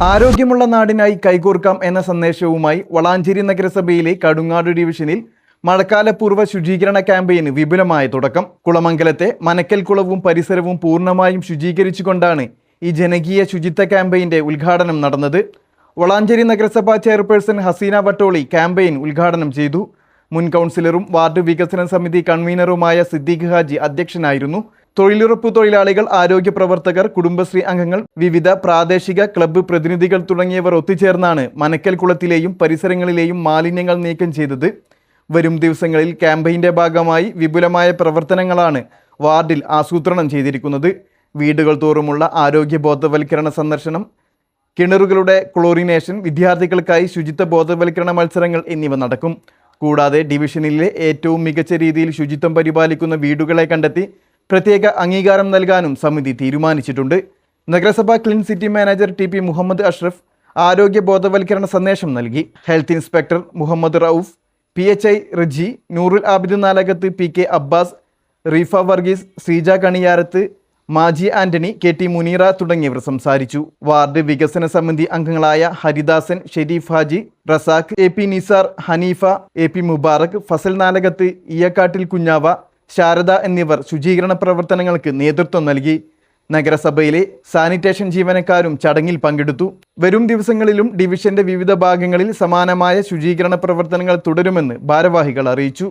ആരോഗ്യമുള്ള നാടിനായി കൈകോർക്കാം എന്ന സന്ദേശവുമായി വളാഞ്ചേരി നഗരസഭയിലെ കടുങ്ങാട് ഡിവിഷനിൽ മഴക്കാലപൂർവ്വ ശുചീകരണ ക്യാമ്പയിന് വിപുലമായ തുടക്കം. കുളമംഗലത്തെ മനക്കൽ കുളവും പരിസരവും പൂർണ്ണമായും ശുചീകരിച്ചുകൊണ്ടാണ് ഈ ജനകീയ ശുചിത്വ ക്യാമ്പയിന്റെ ഉദ്ഘാടനം നടന്നത്. വളാഞ്ചേരി നഗരസഭാ ചെയർപേഴ്സൺ ഹസീന വട്ടോളി ക്യാമ്പയിൻ ഉദ്ഘാടനം ചെയ്തു. മുൻ കൗൺസിലറും വാർഡ് വികസന സമിതി കൺവീനറുമായ സിദ്ദീഖ് ഹാജി അധ്യക്ഷനായിരുന്നു. തൊഴിലുറപ്പ് തൊഴിലാളികൾ, ആരോഗ്യ പ്രവർത്തകർ, കുടുംബശ്രീ അംഗങ്ങൾ, വിവിധ പ്രാദേശിക ക്ലബ്ബ് പ്രതിനിധികൾ തുടങ്ങിയവർ ഒത്തുചേർന്നാണ് മനക്കൽ കുളത്തിലെയും പരിസരങ്ങളിലെയും മാലിന്യങ്ങൾ നീക്കം ചെയ്തത്. വരും ദിവസങ്ങളിൽ ക്യാമ്പയിൻ്റെ ഭാഗമായി വിപുലമായ പ്രവർത്തനങ്ങളാണ് വാർഡിൽ ആസൂത്രണം ചെയ്തിരിക്കുന്നത്. വീടുകൾ തോറുമുള്ള ആരോഗ്യ ബോധവൽക്കരണ സന്ദർശനം, കിണറുകളുടെ ക്ലോറിനേഷൻ, വിദ്യാർത്ഥികൾക്കായി ശുചിത്വ ബോധവൽക്കരണ മത്സരങ്ങൾ എന്നിവ നടക്കും. കൂടാതെ ഡിവിഷനിലെ ഏറ്റവും മികച്ച രീതിയിൽ ശുചിത്വം പരിപാലിക്കുന്ന വീടുകളെ കണ്ടെത്തി പ്രത്യേക അംഗീകാരം നൽകാനും സമിതി തീരുമാനിച്ചിട്ടുണ്ട്. നഗരസഭാ clean city manager T P. Muhammad Ashraf ആരോഗ്യ ബോധവൽക്കരണ സന്ദേശം നൽകി. Health inspector Muhammad Rauf, PHI Reji, Nurul Abid Nalakath, PK Abbas, Reefa Varghese, Sreeja Kaniyarath, Maji Antony, KT Muneera തുടങ്ങിയവർ സംസാരിച്ചു. വാർഡ് വികസന സമിതി അംഗങ്ങളായ ഹരിദാസൻ, ഷെരീഫ് ഹാജി, റസാഖ്, AP നിസാർ, ഹനീഫ, AP മുബാറക്, ഫസൽ നാലകത്ത്, ഇയക്കാട്ടിൽ കുഞ്ഞാവ, ശാരദ എന്നിവർ ശുചീകരണ പ്രവർത്തനങ്ങൾക്ക് നേതൃത്വം നൽകി. നഗരസഭയിലെ സാനിറ്റേഷൻ ജീവനക്കാരും ചടങ്ങിൽ പങ്കെടുത്തു. വരും ദിവസങ്ങളിലും ഡിവിഷന്റെ വിവിധ ഭാഗങ്ങളിൽ സമാനമായ ശുചീകരണ പ്രവർത്തനങ്ങൾ തുടരുമെന്ന് ഭാരവാഹികൾ അറിയിച്ചു.